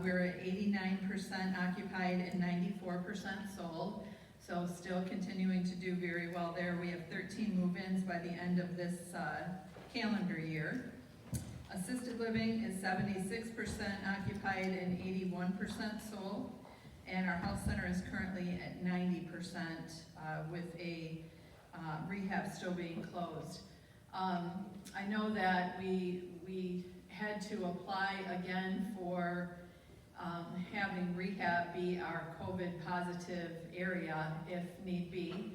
We're at 89% occupied and 94% sold, so still continuing to do very well there. We have 13 move-ins by the end of this calendar year. Assisted living is 76% occupied and 81% sold, and our health center is currently at 90% with a rehab still being closed. I know that we had to apply again for having rehab be our COVID positive area if need be.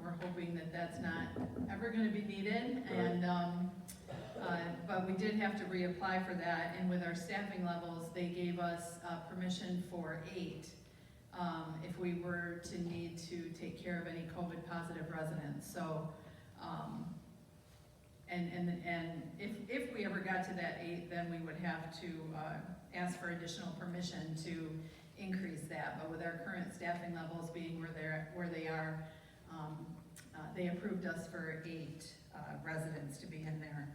We're hoping that that's not ever going to be needed, and but we did have to reapply for that, and with our staffing levels, they gave us permission for 8 if we were to need to take care of any COVID positive residents. So, and if we ever got to that 8, then we would have to ask for additional permission to increase that. But with our current staffing levels being where they are, they approved us for 8 residents to be in there.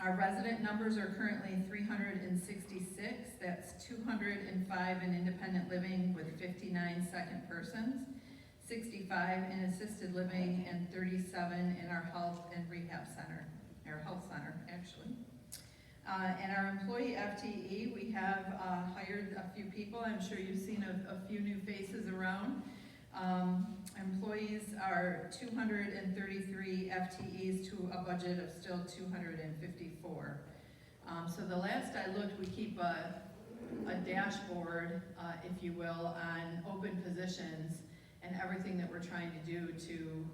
Our resident numbers are currently 366. That's 205 in independent living with 59 second persons, 65 in assisted living, and 37 in our health and rehab center, our health center actually. And our employee FTE, we have hired a few people. I'm sure you've seen a few new faces around. Employees are 233 FTEs to a budget of still 254. So the last I looked, we keep a dashboard, if you will, on open positions and everything that we're trying to do to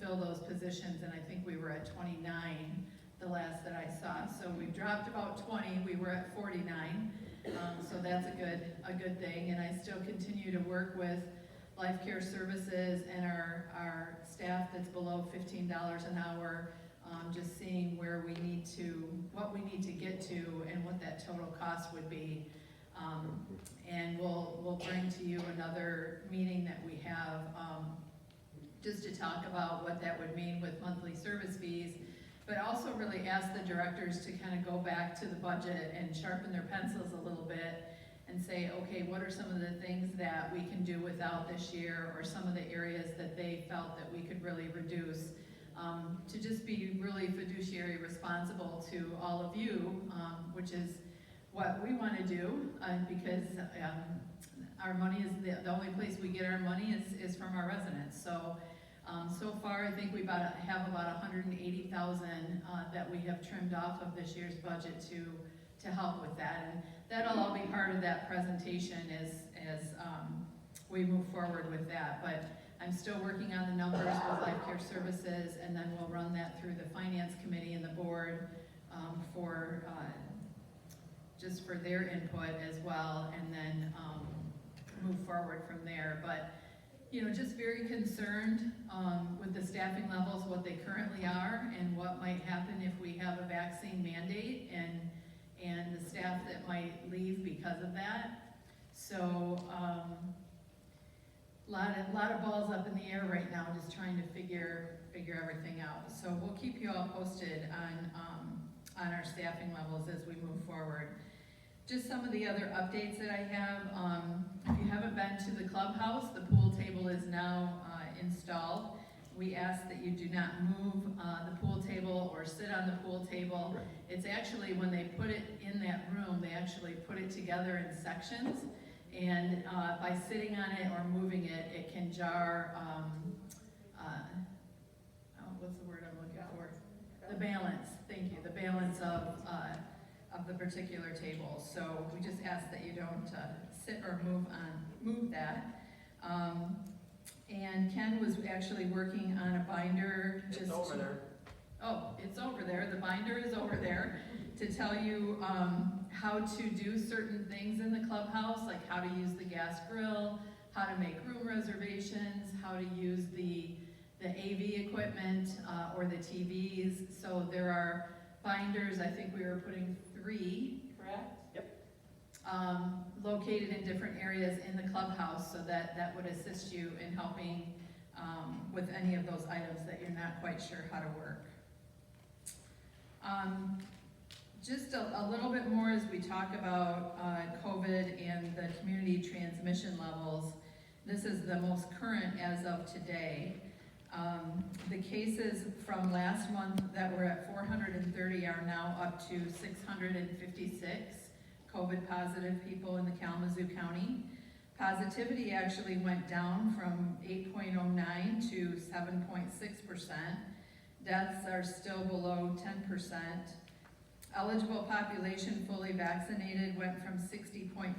fill those positions, and I think we were at 29 the last that I saw. So we've dropped about 20. We were at 49, so that's a good thing. And I still continue to work with Life Care Services and our staff that's below $15 an hour, just seeing what we need to get to and what that total cost would be. And we'll bring to you another meeting that we have just to talk about what that would mean with monthly service fees, but also really ask the directors to kind of go back to the budget and sharpen their pencils a little bit and say, okay, what are some of the things that we can do without this year, or some of the areas that they felt that we could really reduce, to just be really fiduciary responsible to all of you, which is what we want to do, because our money is the only place we get our money is from our residents. So so far I think we have about $180,000 that we have trimmed off of this year's budget to help with that, and that'll all be part of that presentation as we move forward with that. But I'm still working on the numbers with Life Care Services, and then we'll run that through the Finance Committee and the board for just for their input as well, and then move forward from there. But you know, just very concerned with the staffing levels, what they currently are, and what might happen if we have a vaccine mandate, and the staff that might leave because of that. So lot of balls up in the air right now, just trying to figure everything out. So we'll keep you all posted on our staffing levels as we move forward. Just some of the other updates that I have. If you haven't been to the clubhouse, the pool table is now installed. We ask that you do not move the pool table or sit on the pool table. Right. It's actually, when they put it in that room, they actually put it together in sections, and by sitting on it or moving it, it can jar, what's the word I'm looking for? The balance, thank you, the balance of the particular table. So we just ask that you don't sit or move that. And Ken was actually working on a binder. It's over there. Oh, it's over there. The binder is over there to tell you how to do certain things in the clubhouse, like how to use the gas grill, how to make room reservations, how to use the AV equipment or the TVs. So there are binders. I think we were putting 3, correct? Yep. Located in different areas in the clubhouse, so that would assist you in helping with any of those items that you're not quite sure how to work. Just a little bit more as we talk about COVID and the community transmission levels. This is the most current as of today. The cases from last month that were at 430 are now up to 656 COVID positive people in the Kalamazoo County. Positivity actually went down from 8.09 to 7.6%. Deaths are still below 10%. Eligible population fully vaccinated went from 60.5%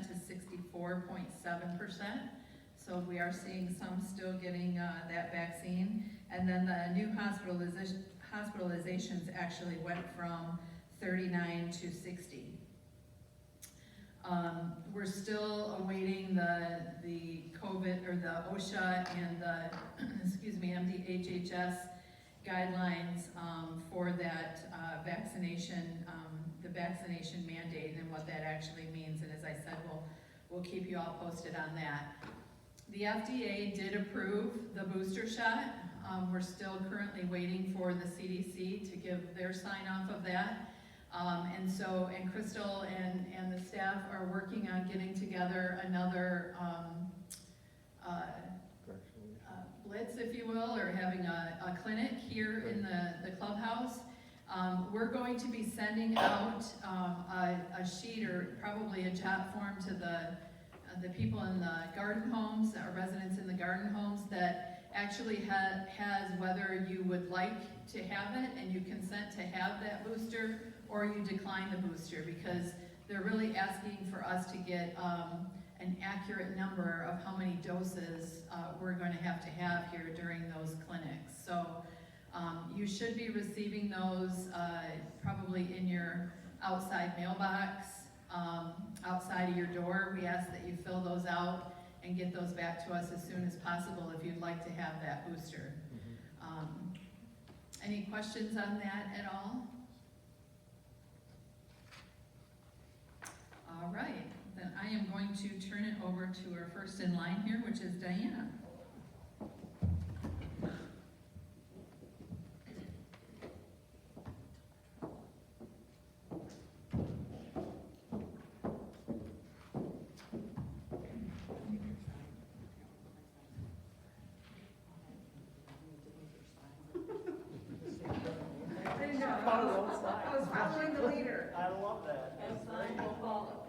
to 64.7%. So we are seeing some still getting that vaccine. And then the new hospitalizations actually went from 39 to 60. We're still awaiting the COVID, or the OSHA and the, MDHHS guidelines for that vaccination, the vaccination mandate and what that actually means. And as I said, we'll keep you all posted on that. The FDA did approve the booster shot. We're still currently waiting for the CDC to give their sign off of that. And Crystal and the staff are working on getting together another blitz, if you will, or having a clinic here in the clubhouse. We're going to be sending out a sheet, or probably a chat form, to the people in the garden homes, our residents in the garden homes, that actually has whether you would like to have it and you consent to have that booster, or you decline the booster, because they're really asking for us to get an accurate number of how many doses we're going to have here during those clinics. So you should be receiving those probably in your outside mailbox, outside of your door. We ask that you fill those out and get those back to us as soon as possible if you'd like to have that booster. Any questions on that at all? All right, then I am going to turn it over to our first in line here, which is Diana. I was following the leader. I love that. Have sign will follow.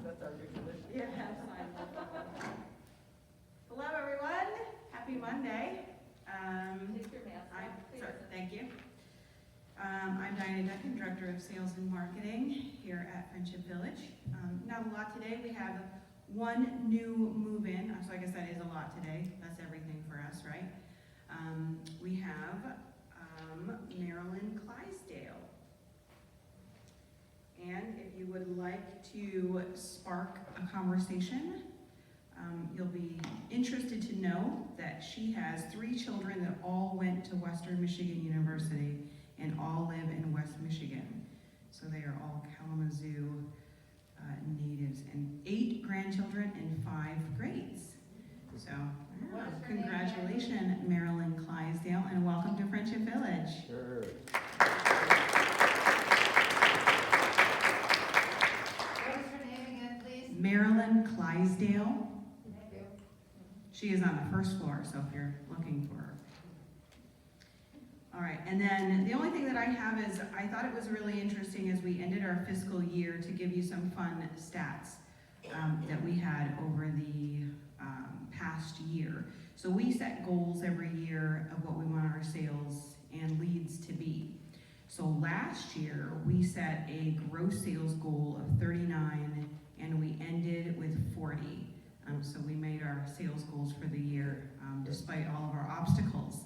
That's our new tradition. Yeah, have sign will follow. Hello, everyone. Happy Monday. Take your mask off, please. Sorry, thank you. I'm Diana Duncan, Director of Sales and Marketing here at Friendship Village. Not a lot today. We have one new move-in, so I guess that is a lot today. That's everything for us, right? We have Marilyn Clydesdale. And if you would like to spark a conversation, you'll be interested to know that she has 3 children that all went to Western Michigan University and all live in West Michigan. So they are all Kalamazoo natives, and 8 grandchildren in 5 grades. So, congratulations, Marilyn Clydesdale, and welcome to Friendship Village. Sure. What is her name again, please? Marilyn Clydesdale. Thank you. She is on the first floor, so if you're looking for her. All right, and then the only thing that I have is, I thought it was really interesting as we ended our fiscal year to give you some fun stats that we had over the past year. So we set goals every year of what we want our sales and leads to be. So last year, we set a gross sales goal of 39, and we ended with 40. So we made our sales goals for the year despite all of our obstacles.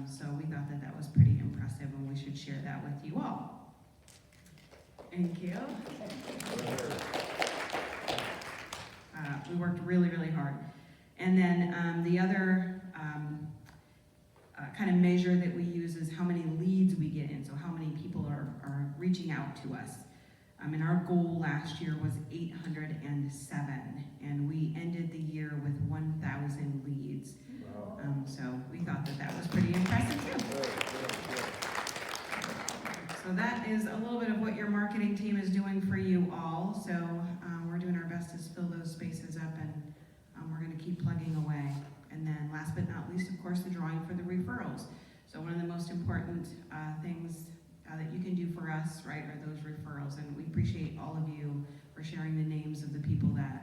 So we thought that that was pretty impressive, and we should share that with you all. Thank you. We worked really, really hard. And then the other kind of measure that we use is how many leads we get in, so how many people are reaching out to us. And our goal last year was 807, and we ended the year with 1,000 leads. Wow. So we thought that that was pretty impressive too. So that is a little bit of what your marketing team is doing for you all. So we're doing our best to fill those spaces up, and we're going to keep plugging away. And then last but not least, of course, the drawing for the referrals. So one of the most important things that you can do for us, right, are those referrals. And we appreciate all of you for sharing the names of the people that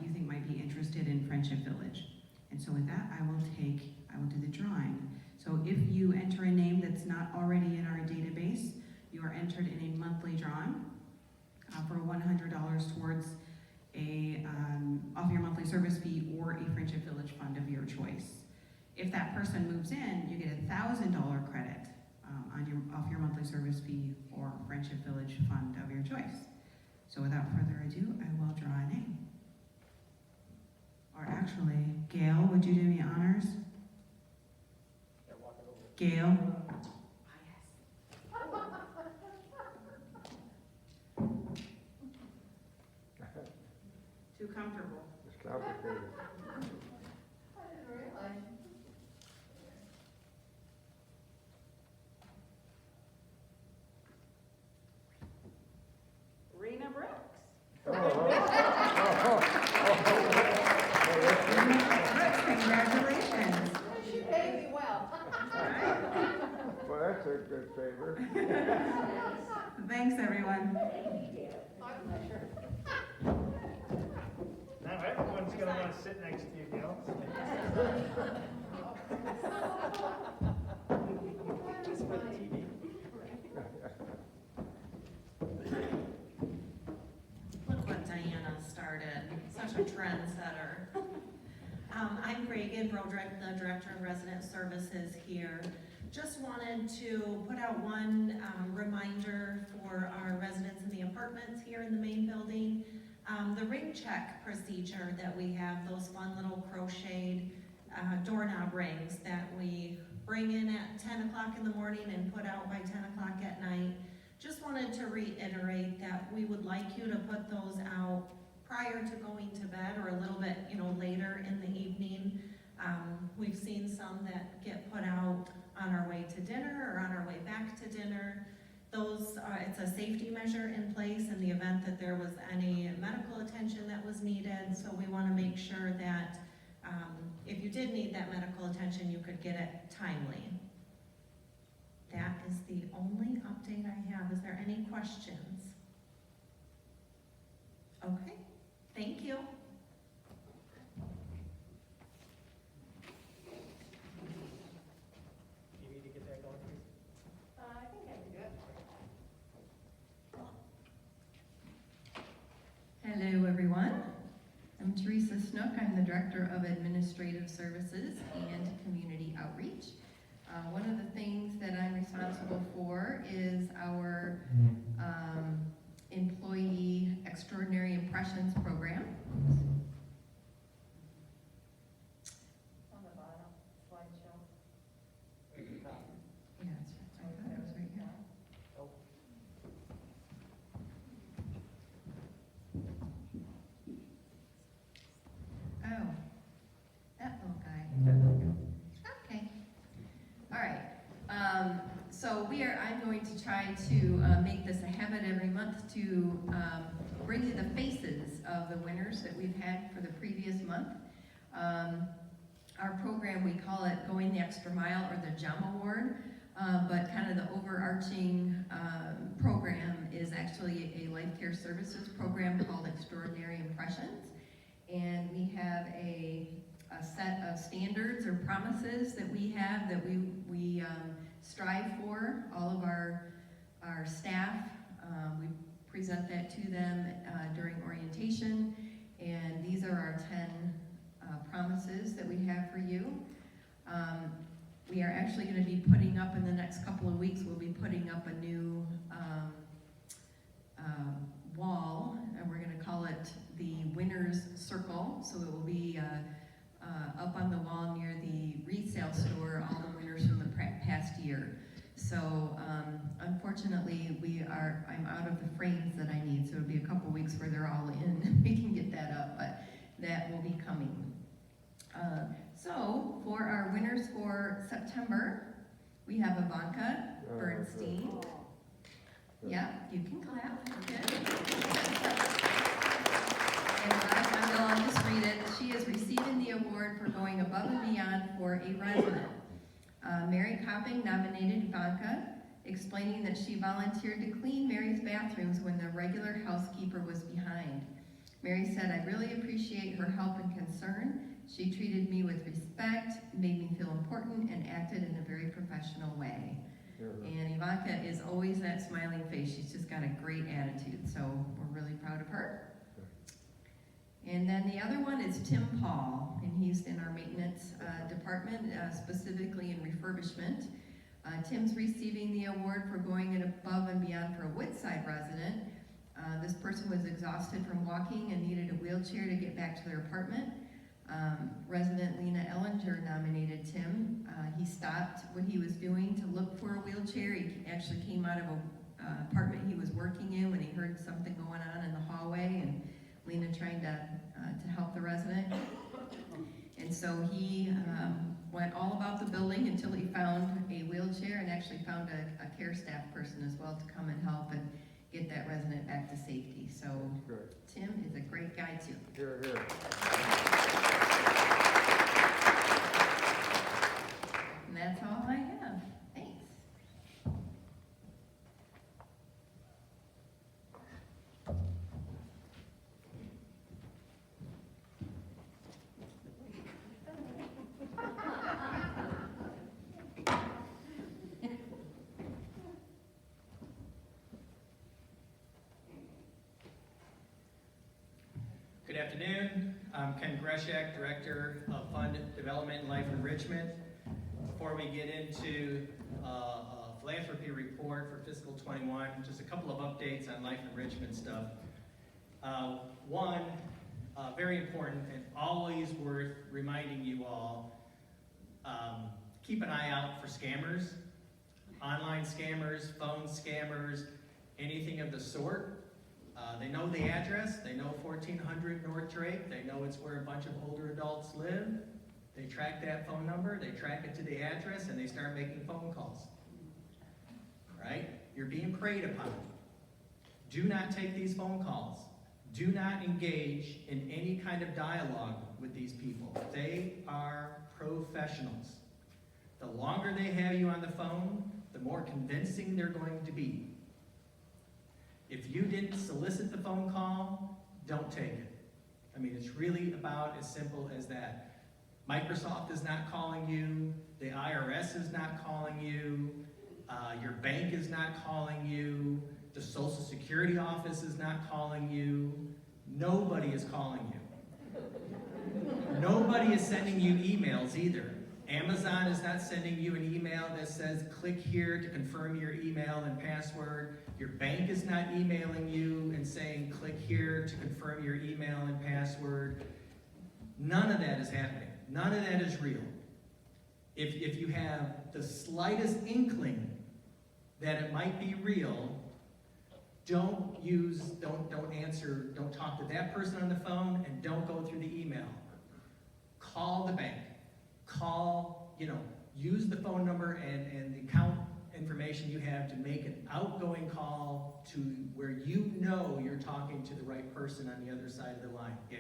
you think might be interested in Friendship Village. And so with that, I will do the drawing. So if you enter a name that's not already in our database, you are entered in a monthly drawing for $100 towards off your monthly service fee or a Friendship Village fund of your choice. If that person moves in, you get a $1,000 credit off your monthly service fee or Friendship Village fund of your choice. So without further ado, I will draw a name. Or actually, Gail, would you do me honors? Yeah, walk it over. Gail? Too comfortable. It's complicated. I didn't realize. Rena Brooks. Congratulations. She paid me well. Well, that's a good favor. Thanks, everyone. My pleasure. Now everyone's gonna wanna sit next to you, Gail. Just for the TV. Look what Diana started, such a trendsetter. I'm Reagan Broderick, the Director of Resident Services here. Just wanted to put out one reminder for our residents in the apartments here in the main building. The ring check procedure that we have, those fun little crocheted doorknob rings that we bring in at 10 o'clock in the morning and put out by 10 o'clock at night. Just wanted to reiterate that we would like you to put those out prior to going to bed or a little bit, later in the evening. We've seen some that get put out on our way to dinner or on our way back to dinner. Those it's a safety measure in place in the event that there was any medical attention that was needed. So we want to make sure that if you did need that medical attention, you could get it timely. That is the only update I have. Is there any questions? Okay, thank you. You need to get that going, please. I think I can do it. Hello, everyone. I'm Teresa Snook. I'm the Director of Administrative Services and Community Outreach. One of the things that I'm responsible for is our Employee Extraordinary Impressions Program. On the bottom, slideshow. At the top. Yeah, it's right. I thought it was right here. Oh. Oh, that little guy. Okay. All right. So I'm going to try to make this a habit every month to bring you the faces of the winners that we've had for the previous month. Our program, we call it Going the Extra Mile, or the JEM Award, but kind of the overarching program is actually a life care services program called Extraordinary Impressions. And we have a set of standards or promises that we have that we strive for. All of our staff, we present that to them during orientation, and these are our 10 promises that we have for you. We are actually going to be putting up in the next couple of weeks, we'll be putting up a new wall, and we're going to call it the Winner's Circle. So it will be up on the wall near the resale store, all the winners from the past year. So unfortunately, I'm out of the frames that I need, so it'll be a couple weeks where they're all in. We can get that up, but that will be coming. So for our winners for September, we have Ivanka Bernstein. Yeah, you can clap. Good. And I'll just read it. She is receiving the award for going above and beyond for a resident. Mary Copping nominated Ivanka, explaining that she volunteered to clean Mary's bathrooms when the regular housekeeper was behind. Mary said, "I really appreciate her help and concern. She treated me with respect, made me feel important, and acted in a very professional way." And Ivanka is always that smiling face. She's just got a great attitude, so we're really proud of her. And then the other one is Tim Paul, and he's in our maintenance department, specifically in refurbishment. Tim's receiving the award for going above and beyond for a Woodside resident. This person was exhausted from walking and needed a wheelchair to get back to their apartment. Resident Lena Ellinger nominated Tim. He stopped what he was doing to look for a wheelchair. He actually came out of an apartment he was working in when he heard something going on in the hallway, and Lena trying to help the resident. And so he went all about the building until he found a wheelchair and actually found a care staff person as well to come and help and get that resident back to safety. So Good. Tim is a great guy too. Here, here. And that's all I have. Thanks. Good afternoon. I'm Ken Greshak, Director of Fund Development and Life Enrichment. Before we get into a philanthropy report for fiscal 21, just a couple of updates on life enrichment stuff. One, very important and always worth reminding you all, keep an eye out for scammers, online scammers, phone scammers, anything of the sort. They know the address, they know 1400 North Drake, they know it's where a bunch of older adults live. They track that phone number, they track it to the address, and they start making phone calls. Right? You're being preyed upon. Do not take these phone calls. Do not engage in any kind of dialogue with these people. They are professionals. The longer they have you on the phone, the more convincing they're going to be. If you didn't solicit the phone call, don't take it. I mean, it's really about as simple as that. Microsoft is not calling you, the IRS is not calling you, your bank is not calling you, the Social Security office is not calling you, nobody is calling you. Nobody is sending you emails either. Amazon is not sending you an email that says click here to confirm your email and password. Your bank is not emailing you and saying click here to confirm your email and password. None of that is happening. None of that is real. If you have the slightest inkling that it might be real, don't answer, don't talk to that person on the phone, and don't go through the email. Call the bank. Call, use the phone number and the account information you have to make an outgoing call to where you're talking to the right person on the other side of the line. Gail.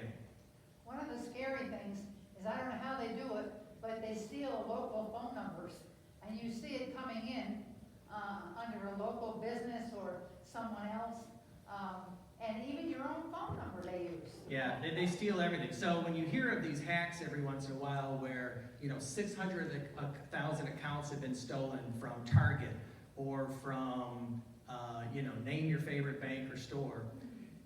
One of the scary things is, I don't know how they do it, but they steal local phone numbers. And you see it coming in under a local business or someone else. And even your own phone number they use. Yeah, they steal everything. So when you hear of these hacks every once in a while where, 600,000 accounts have been stolen from Target or from, name your favorite bank or store.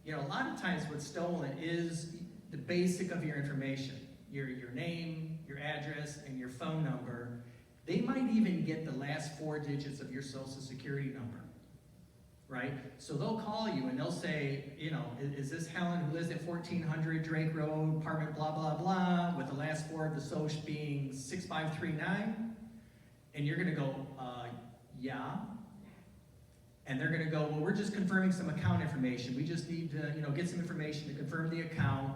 A lot of times what's stolen is the basic of your information. Your name, your address, and your phone number. They might even get the last 4 digits of your Social Security number. Right? So they'll call you and they'll say, is this Helen who lives at 1400 Drake Road, apartment blah, blah, blah, with the last 4 of the social being 6539? And you're going to go, yeah. And they're going to go, well, we're just confirming some account information. We just need to, get some information to confirm the account.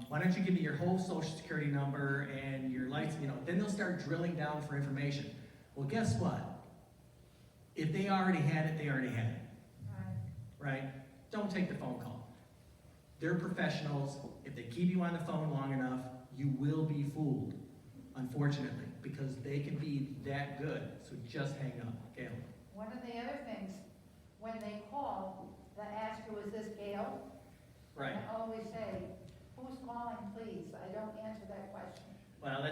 Why don't you give me your whole Social Security number and your license, then they'll start drilling down for information. Well, guess what? If they already had it, they already had it. right? Don't take the phone call. They're professionals. If they keep you on the phone long enough, you will be fooled, unfortunately, because they can be that good. So just hang up, Gail. One of the other things, when they call, they ask you, is this Gail? Right. I always say, who's calling, please? I don't answer that question. Well,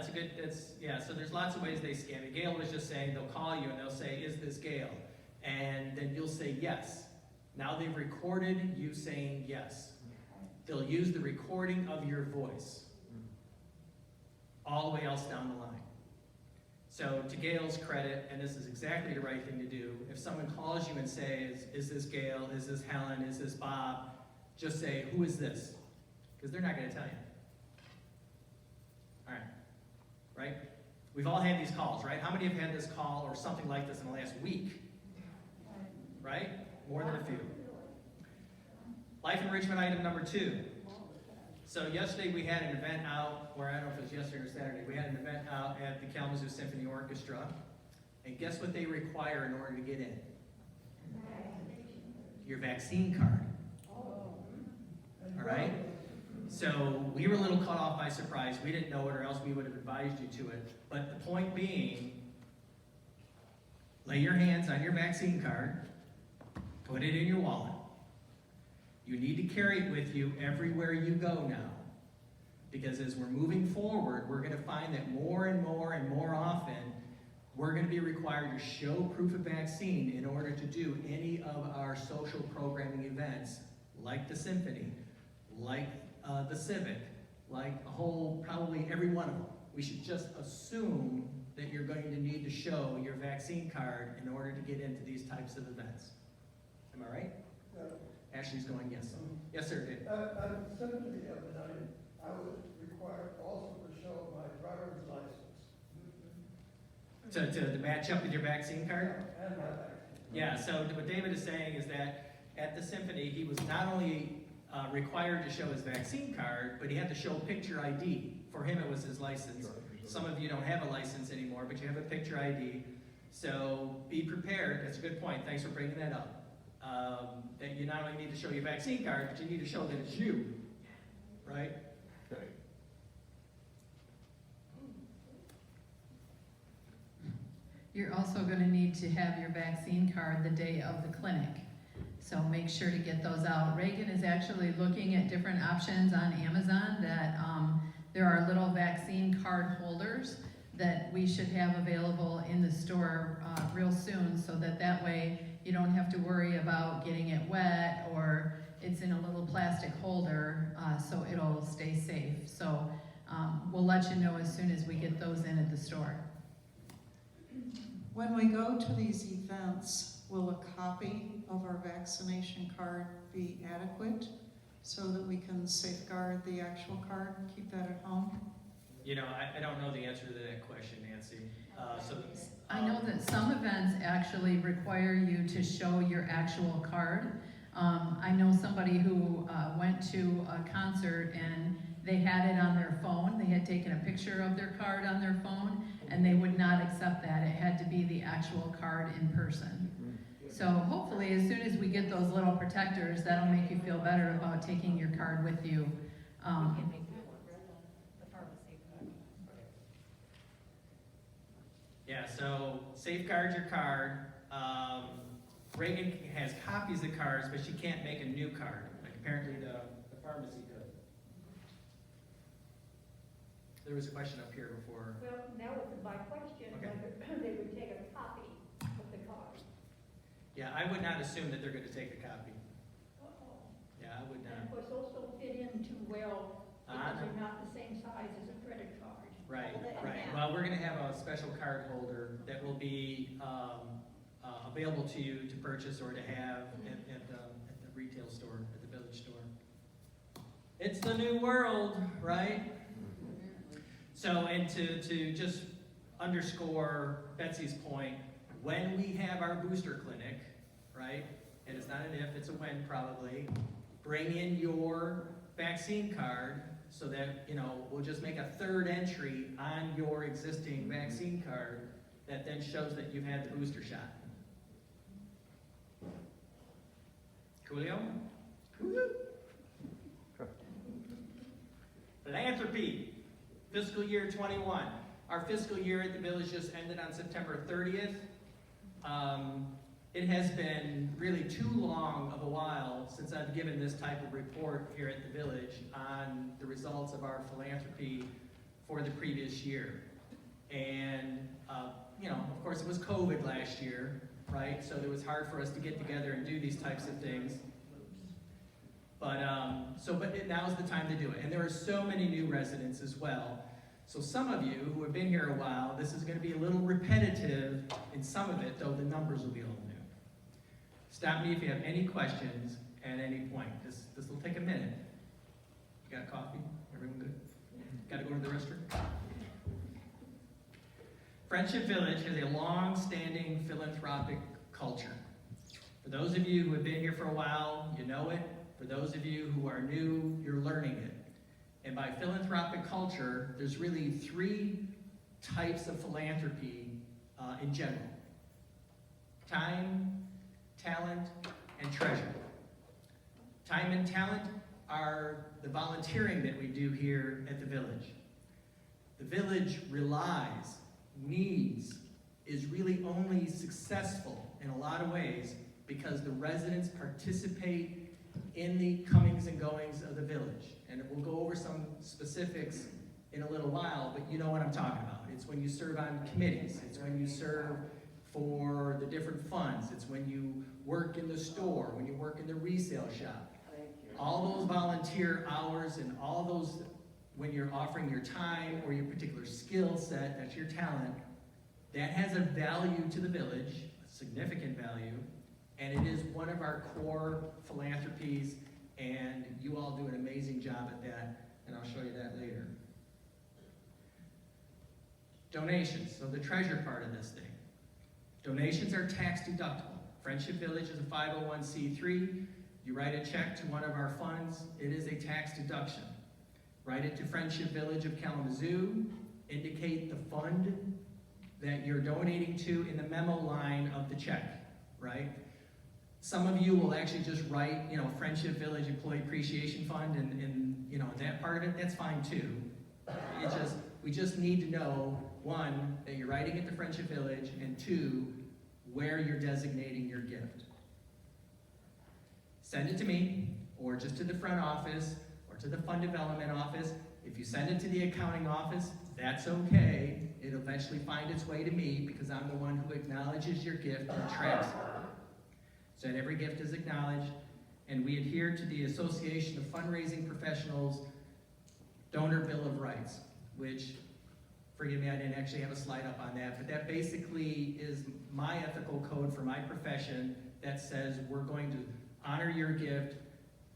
yeah, so there's lots of ways they scam you. Gail was just saying they'll call you and they'll say, is this Gail? And then you'll say yes. Now they've recorded you saying yes. They'll use the recording of your voice all the way else down the line. So to Gail's credit, and this is exactly the right thing to do, if someone calls you and says, is this Gail, is this Helen, is this Bob, just say, who is this? Because they're not going to tell you. All right. Right? We've all had these calls, right? How many have had this call or something like this in the last week? Right? More than a few. Life enrichment item number 2. So yesterday we had an event out, or I don't know if it was yesterday or Saturday, we had an event out at the Kalamazoo Symphony Orchestra. And guess what they require in order to get in? Your vaccine card. All right? So we were a little caught off by surprise. We didn't know it, or else we would have advised you to it. But the point being, lay your hands on your vaccine card, put it in your wallet. You need to carry it with you everywhere you go now. Because as we're moving forward, we're going to find that more and more and more often, we're going to be required to show proof of vaccine in order to do any of our social programming events, like the symphony, like the Civic, like probably every one of them. We should just assume that you're going to need to show your vaccine card in order to get into these types of events. Am I right? Ashley's going yes. Yes, sir, Dave. At Symphony the other night, I was required also to show my driver's license. To match up with your vaccine card? And my vaccine. Yeah, so what David is saying is that at the symphony, he was not only required to show his vaccine card, but he had to show picture ID. For him, it was his license. Some of you don't have a license anymore, but you have a picture ID. So be prepared. That's a good point. Thanks for bringing that up. That you not only need to show your vaccine card, but you need to show that it's you, right? Okay. You're also going to need to have your vaccine card the day of the clinic. So make sure to get those out. Reagan is actually looking at different options on Amazon that there are little vaccine card holders that we should have available in the store real soon, so that way you don't have to worry about getting it wet, or it's in a little plastic holder, so it'll stay safe. So we'll let you know as soon as we get those in at the store. When we go to these events, will a copy of our vaccination card be adequate so that we can safeguard the actual card and keep that at home? You know, I don't know the answer to that question, Nancy. I know that some events actually require you to show your actual card. I know somebody who went to a concert and they had it on their phone. They had taken a picture of their card on their phone, and they would not accept that. It had to be the actual card in person. So hopefully as soon as we get those little protectors, that'll make you feel better about taking your card with you. Yeah, so safeguard your card. Reagan has copies of cards, but she can't make a new card, like apparently the pharmacy could. There was a question up here before. Well, that was my question, Okay. whether they would take a copy of the card. Yeah, I would not assume that they're going to take a copy. Uh-oh. Yeah, I would And not. of course, those don't fit in too well, because no. they're not the same size as a credit card. Right, right. Well, we're going to have a special card holder that will be available to you to purchase or to have at the retail store, at the village store. It's the new world, right? So, and to just underscore Betsy's point, when we have our booster clinic, right, and it's not an if, it's a when probably, bring in your vaccine card so that, you know, we'll just make a third entry on your existing vaccine card that then shows that you've had the booster shot. Coolio? Coolio? Philanthropy, fiscal year 21. Our fiscal year at the village just ended on September 30th. It has been really too long of a while since I've given this type of report here at the village on the results of our philanthropy for the previous year. And, of course it was COVID last year, right? So it was hard for us to get together and do these types of things. But now's the time to do it. And there are so many new residents as well. So some of you who have been here a while, this is going to be a little repetitive in some of it, though the numbers will be a little new. Stop me if you have any questions at any point. This will take a minute. You got coffee? Everyone good? Got to go to the restroom? Friendship Village has a long-standing philanthropic culture. For those of you who have been here for a while, you know it. For those of you who are new, you're learning it. And by philanthropic culture, there's really three types of philanthropy in general. Time, talent, and treasure. Time and talent are the volunteering that we do here at the village. The village relies, needs, is really only successful in a lot of ways because the residents participate in the comings and goings of the village. And we'll go over some specifics in a little while, but you know what I'm talking about. It's when you serve on committees. It's when you serve for the different funds. It's when you work in the store, when you work in the resale shop. All those volunteer hours and all those, when you're offering your time or your particular skill set, that's your talent, that has a value to the village, a significant value, and it is one of our core philanthropies, and you all do an amazing job at that, and I'll show you that later. Donations, so the treasure part of this thing. Donations are tax deductible. Friendship Village is a 501c3. You write a check to one of our funds, it is a tax deduction. Write it to Friendship Village of Kalamazoo, indicate the fund that you're donating to in the memo line of the check, right? Some of you will actually just write, Friendship Village Employee Appreciation Fund and that part of it, that's fine too. We just need to know, one, that you're writing it to Friendship Village, and two, where you're designating your gift. Send it to me, or just to the front office, or to the fund development office. If you send it to the accounting office, that's okay. It'll eventually find its way to me because I'm the one who acknowledges your gift and tracks it. So that every gift is acknowledged, and we adhere to the Association of Fundraising Professionals Donor Bill of Rights, which, forgive me, I didn't actually have a slide up on that, but that basically is my ethical code for my profession that says we're going to honor your gift,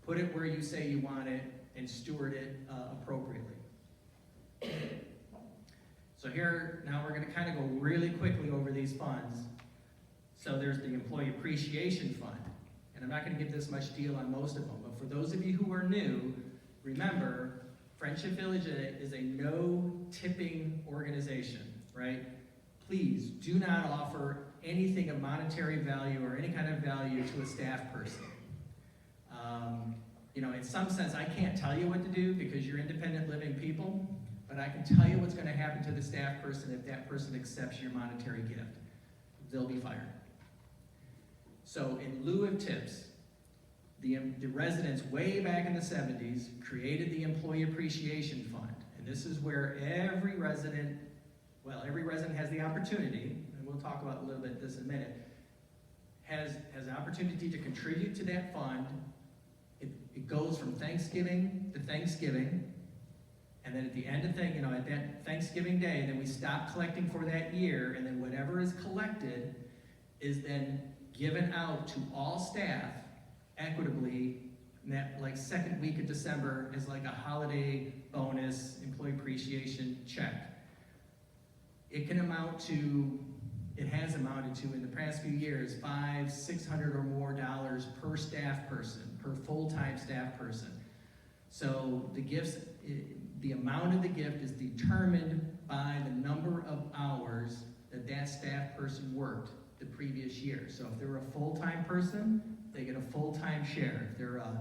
put it where you say you want it, and steward it appropriately. So here, now we're going to kind of go really quickly over these funds. So there's the Employee Appreciation Fund, and I'm not going to give this much deal on most of them, but for those of you who are new, remember, Friendship Village is a no tipping organization, right? Please do not offer anything of monetary value or any kind of value to a staff person. In some sense, I can't tell you what to do because you're independent living people, but I can tell you what's going to happen to the staff person if that person accepts your monetary gift. They'll be fired. So in lieu of tips, the residents way back in the 70s created the Employee Appreciation Fund. And this is where every resident has the opportunity, and we'll talk about a little bit this in a minute, has an opportunity to contribute to that fund. It goes from Thanksgiving to Thanksgiving, and then at the end of at that Thanksgiving day, then we stop collecting for that year, and then whatever is collected is then given out to all staff equitably in that second week of December as a holiday bonus employee appreciation check. It has amounted to in the past few years $500, $600 or more per staff person, per full-time staff person. So the amount of the gift is determined by the number of hours that staff person worked the previous year. So if they were a full-time person, they get a full-time share. If they're a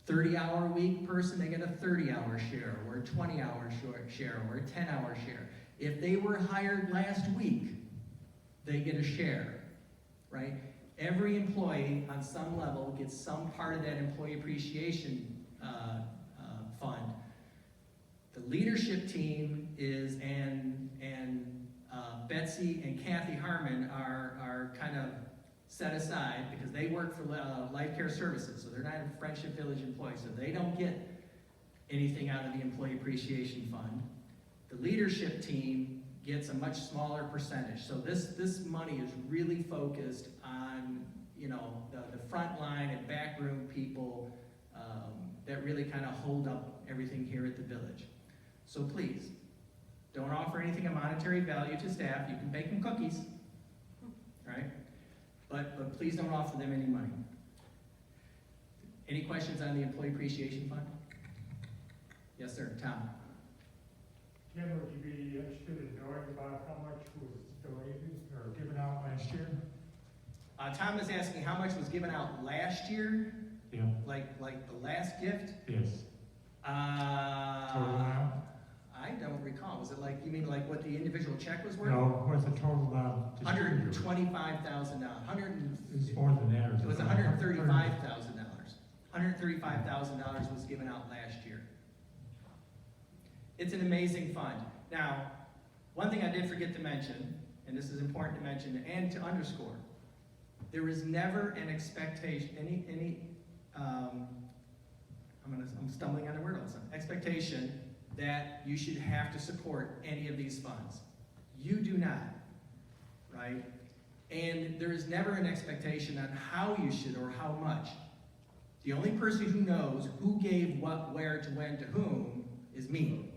30-hour week person, they get a 30-hour share, or a 20-hour share, or a 10-hour share. If they were hired last week, they get a share, right? Every employee on some level gets some part of that employee appreciation fund. The leadership team is, and Betsy and Kathy Harmon are kind of set aside because they work for Life Care Services, so they're not a Friendship Village employee, so they don't get anything out of the Employee Appreciation Fund. The leadership team gets a much smaller percentage, so this money is really focused on, you know, the front line and backroom people that really kind of hold up everything here at the village. So please, don't offer anything of monetary value to staff. You can bake them cookies, right? But please don't offer them any money. Any questions on the Employee Appreciation Fund? Yes, sir, Tom. Ken, would you be interested in knowing about how much was donated or given out last year? Tom is asking how much was given out last year, Yeah. like the last gift. Yes. Total amount? I don't recall. Was it like, you mean like what the individual check was worth? No, what's the total amount distributed? $125,000. It's more than that. It was $135,000. $135,000 was given out last year. It's an amazing fund. Now, one thing I did forget to mention, and this is important to mention and to underscore, there is never an expectation, I'm stumbling on the word all of a sudden, expectation that you should have to support any of these funds. You do not, right? And there is never an expectation on how you should or how much. The only person who knows who gave what, where, to when, to whom is me.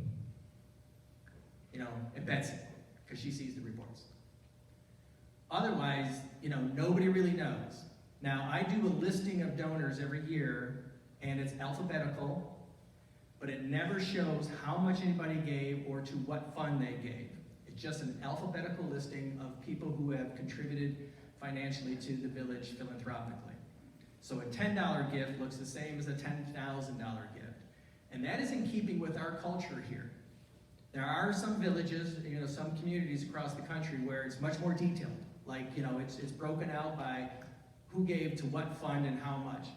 You know, and Betsy, because she sees the reports. Otherwise, you know, nobody really knows. Now, I do a listing of donors every year, and it's alphabetical, but it never shows how much anybody gave or to what fund they gave. It's just an alphabetical listing of people who have contributed financially to the village philanthropically. So a $10 gift looks the same as a $10,000 gift. And that is in keeping with our culture here. There are some villages, you know, some communities across the country where it's much more detailed. Like, you know, it's broken out by who gave to what fund and how much.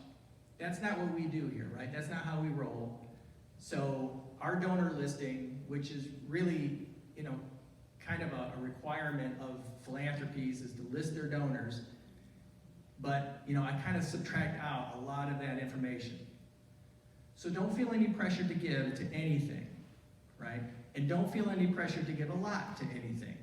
That's not what we do here, right? That's not how we roll. So our donor listing, which is really, you know, kind of a requirement of philanthropies, is to list their donors. But, you know, I kind of subtract out a lot of that information. So don't feel any pressure to give to anything, right? And don't feel any pressure to give a lot to anything.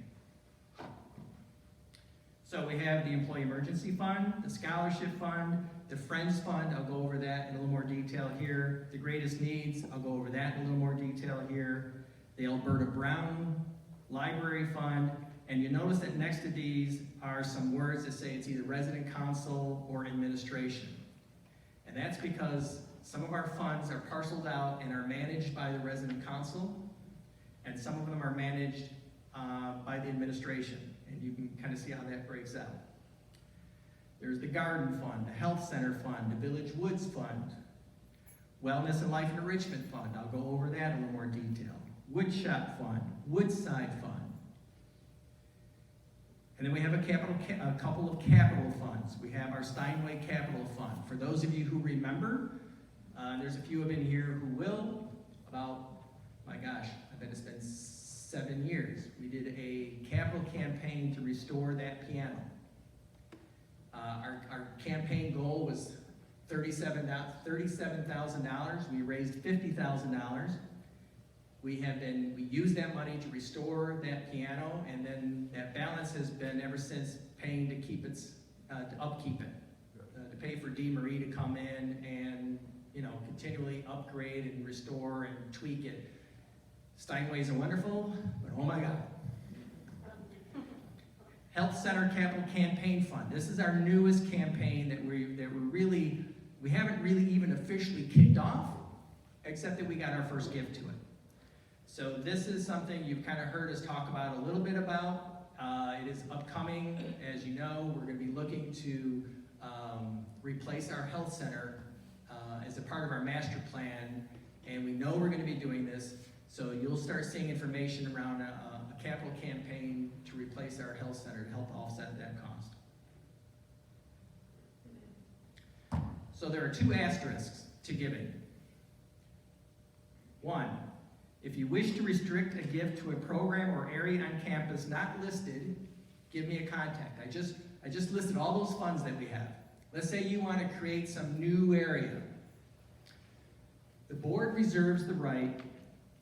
So we have the Employee Emergency Fund, the Scholarship Fund, the Friends Fund, I'll go over that in a little more detail here. The Greatest Needs, I'll go over that in a little more detail here. The Alberta Brown Library Fund, and you notice that next to these are some words that say it's either resident council or administration. And that's because some of our funds are parceled out and are managed by the resident council, and some of them are managed by the administration. And you can kind of see how that breaks out. There's the Garden Fund, the Health Center Fund, the Village Woods Fund, Wellness and Life and Enrichment Fund. I'll go over that in a little more detail. Woodshop Fund, Woodside Fund. And then we have a couple of capital funds. We have our Steinway Capital Fund. For those of you who remember, there's a few of you in here who will, about, my gosh, I bet it's been 7 years. We did a capital campaign to restore that piano. Our campaign goal was $37,000. We raised $50,000. We used that money to restore that piano, and then that balance has been ever since paying to keep to upkeep it, to pay for Dee Marie to come in and, you know, continually upgrade and restore and tweak it. Steinways are wonderful, but oh my God. Health Center Capital Campaign Fund. This is our newest campaign that we haven't really even officially kicked off, except that we got our first gift to it. So this is something you've kind of heard us talk about a little bit about. It is upcoming, as you know. We're going to be looking to replace our health center as a part of our master plan, and we know we're going to be doing this, so you'll start seeing information around a capital campaign to replace our health center to help offset that cost. So there are 2 asterisks to giving. 1, if you wish to restrict a gift to a program or area on campus not listed, give me a contact. I just listed all those funds that we have. Let's say you want to create some new area. The board reserves the right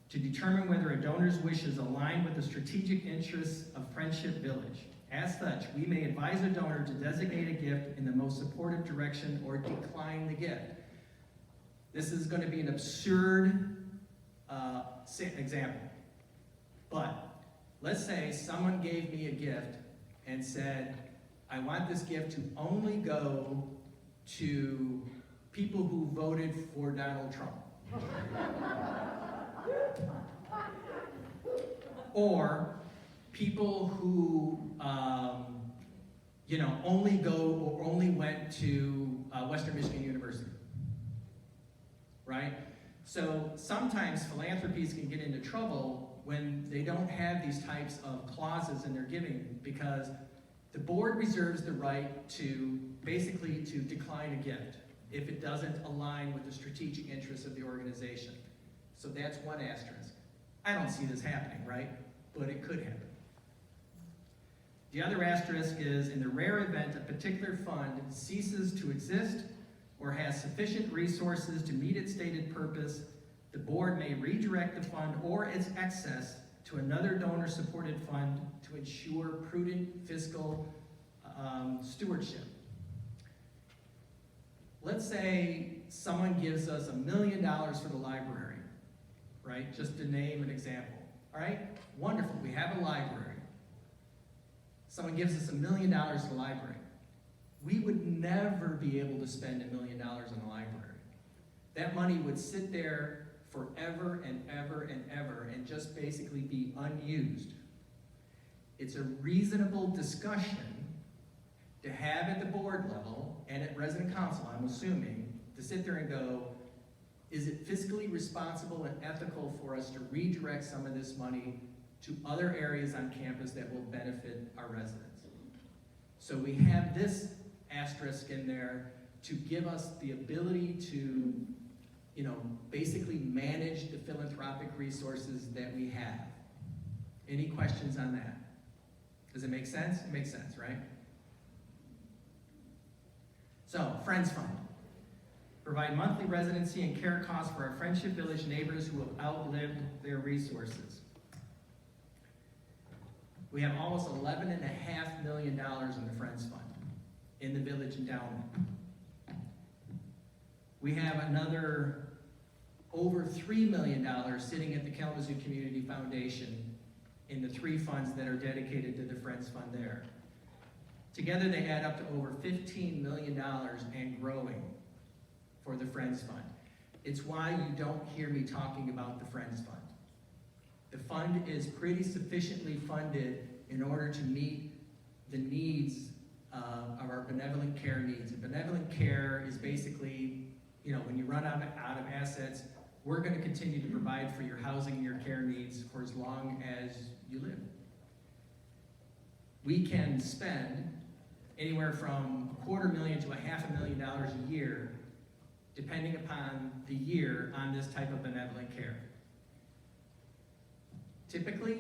to determine whether a donor's wishes align with the strategic interests of Friendship Village. As such, we may advise a donor to designate a gift in the most supportive direction or decline the gift. This is going to be an absurd example. But let's say someone gave me a gift and said, I want this gift to only go to people who voted for Donald Trump. Or people who, only go or only went to Western Michigan University, right? So sometimes philanthropies can get into trouble when they don't have these types of clauses in their giving, because the board reserves the right to basically to decline a gift if it doesn't align with the strategic interests of the organization. So that's one asterisk. I don't see this happening, right? But it could happen. The other asterisk is, in the rare event a particular fund ceases to exist or has sufficient resources to meet its stated purpose, the board may redirect the fund or its excess to another donor-supported fund to ensure prudent fiscal stewardship. Let's say someone gives us $1 million for the library, right? Just to name an example. All right? Wonderful. We have a library. Someone gives us $1 million for the library. We would never be able to spend $1 million on the library. That money would sit there forever and ever and ever and just basically be unused. It's a reasonable discussion to have at the board level and at resident council, I'm assuming, to sit there and go, is it fiscally responsible and ethical for us to redirect some of this money to other areas on campus that will benefit our residents? So we have this asterisk in there to give us the ability to, basically manage the philanthropic resources that we have. Any questions on that? Does it make sense? It makes sense, right? So, Friends Fund. Provide monthly residency and care costs for our Friendship Village neighbors who have outlived their resources. We have almost $11.5 million in the Friends Fund in the village endowment. We have another over $3 million sitting at the Kalamazoo Community Foundation in the 3 funds that are dedicated to the Friends Fund there. Together they add up to over $15 million and growing for the Friends Fund. It's why you don't hear me talking about the Friends Fund. The fund is pretty sufficiently funded in order to meet the needs of our benevolent care needs. And benevolent care is basically, when you run out of assets, we're going to continue to provide for your housing and your care needs for as long as you live. We can spend anywhere from $250,000 to $500,000 a year, depending upon the year, on this type of benevolent care. Typically,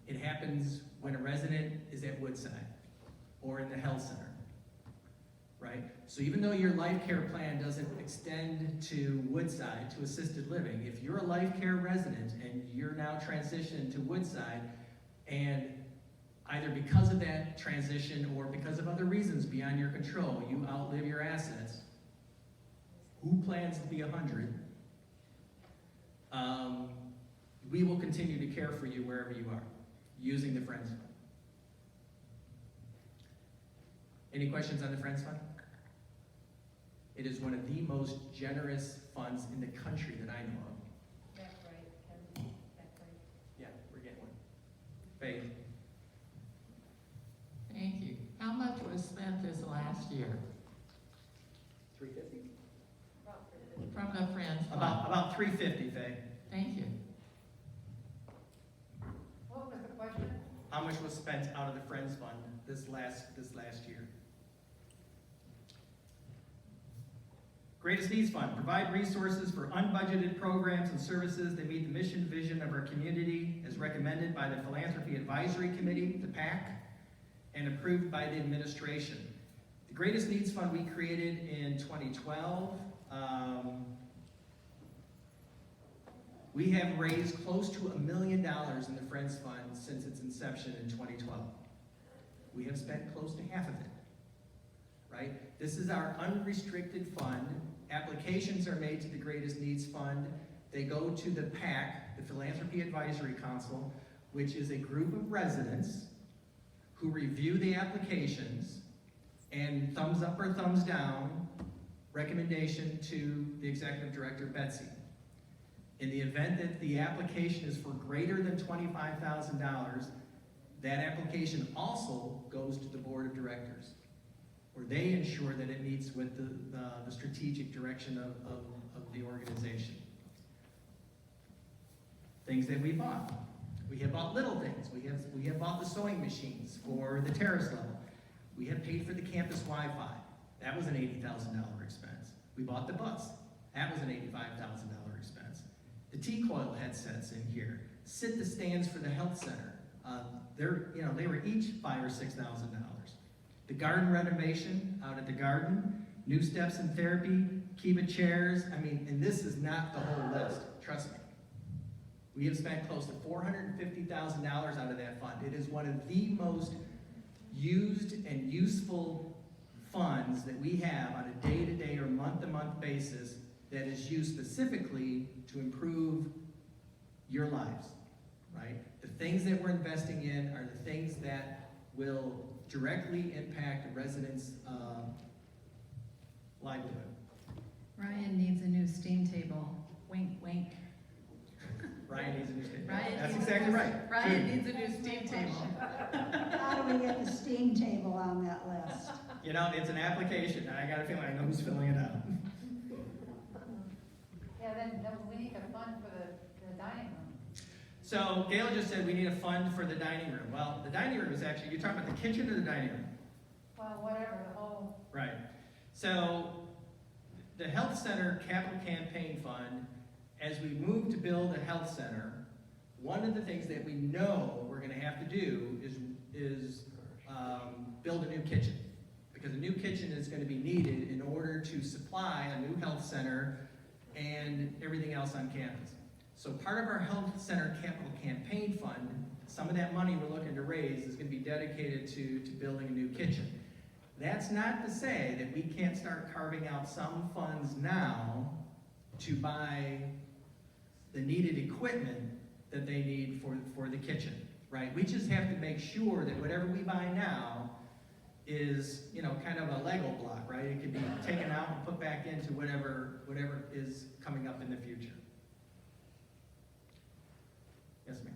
it happens when a resident is at Woodside or in the health center, right? So even though your life care plan doesn't extend to Woodside, to assisted living, if you're a life care resident and you're now transitioned to Woodside, and either because of that transition or because of other reasons beyond your control, you outlive your assets, who plans to be 100? We will continue to care for you wherever you are, using the Friends Fund. Any questions on the Friends Fund? It is one of the most generous funds in the country that I know of. That's right, Kevin, that's right. Yeah, we're getting one. Faith? Thank you. How much was spent this last year? About $350, Faye. Thank you. What was the question? How much was spent out of the Friends Fund this last year? Greatest Needs Fund, provide resources for unbudgeted programs and services that meet the mission vision of our community as recommended by the Philanthropy Advisory Committee, the PAC, and approved by the administration. The Greatest Needs Fund we created in 2012. We have raised close to $1 million in the Friends Fund since its inception in 2012. We have spent close to half of it, right? This is our unrestricted fund. Applications are made to the Greatest Needs Fund. They go to the PAC, the Philanthropy Advisory Council, which is a group of residents who review the applications and thumbs up or thumbs down recommendation to the executive director, Betsy. In the event that the application is for greater than $25,000, that application also goes to the board of directors, where they ensure that it meets with the strategic direction of the organization. Things that we bought. We have bought little things. We have bought the sewing machines for the terrace level. We have paid for the campus Wi-Fi. That was an $80,000 expense. We bought the bus. That was an $85,000 expense. The T-coil headsets in here. The stands for the health center. They were each $5,000 or $6,000. The garden renovation out at the garden, new steps in therapy, Kiva chairs. And this is not the whole list. Trust me. We have spent close to $450,000 out of that fund. It is one of the most used and useful funds that we have on a day-to-day or month-to-month basis that is used specifically to improve your lives, right? The things that we're investing in are the things that will directly impact a resident's livelihood. Ryan needs a new steam table. Wink, wink. Ryan needs a new steam table. Ryan That's needs exactly right. Ryan needs a new steam table. How do we get the steam table on that list? It's an application, and I got a feeling I know who's filling it out. Yeah, then we need a fund for the dining room. So Gail just said we need a fund for the dining room. Well, the dining room is actually, you're talking about the kitchen or the dining room? Well, whatever, the whole, Right. So the Health Center Capital Campaign Fund, as we move to build a health center, one of the things that we know we're going to have to do is build a new kitchen. Because a new kitchen is going to be needed in order to supply a new health center and everything else on campus. So part of our Health Center Capital Campaign Fund, some of that money we're looking to raise is going to be dedicated to building a new kitchen. That's not to say that we can't start carving out some funds now to buy the needed equipment that they need for the kitchen, right? We just have to make sure that whatever we buy now is, kind of a Lego block, right? It can be taken out and put back into whatever is coming up in the future. Yes, ma'am.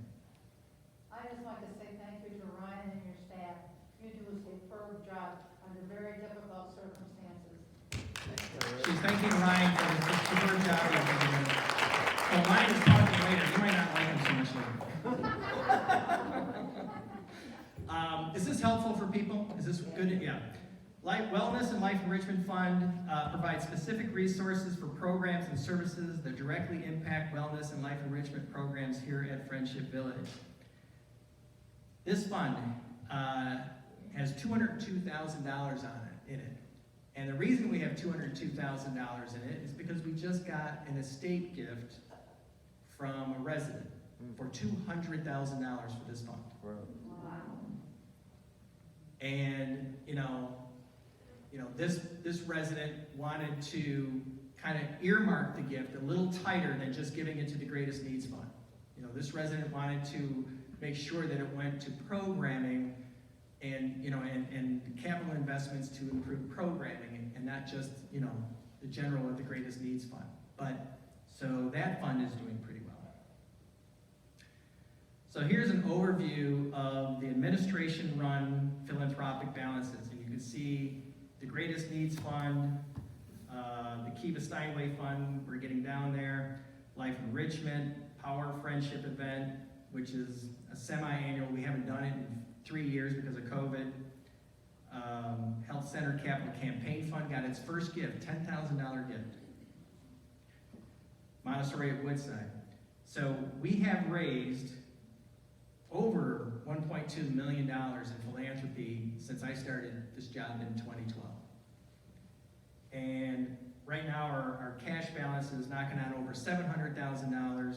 I just like to say thank you to Ryan and your staff. You do a superb job under very difficult circumstances. She's thanking Ryan for the superb job he's been doing. So Ryan is talking later. You might not like him so much later. Is this helpful for people? Is this good? Yeah. Wellness and Life Enrichment Fund provides specific resources for programs and services that directly impact wellness and life enrichment programs here at Friendship Village. This fund has $202,000 in it. And the reason we have $202,000 in it is because we just got an estate gift from a resident for $200,000 for this fund. Wow. And this resident wanted to kind of earmark the gift a little tighter than just giving it to the Greatest Needs Fund. This resident wanted to make sure that it went to programming and capital investments to improve programming and not just the general of the Greatest Needs Fund. But so that fund is doing pretty well. So here's an overview of the administration-run philanthropic balances, and you can see the Greatest Needs Fund, the Kiva Steinway Fund, we're getting down there. Enrichment Power Friendship Event, which is a semi-annual. We haven't done it in 3 years because of COVID. Health Center Capital Campaign Fund got its first gift, $10,000 gift. Montessori at Woodside. So we have raised over $1.2 million in philanthropy since I started this job in 2012. And right now our cash balance is knocking on over $700,000.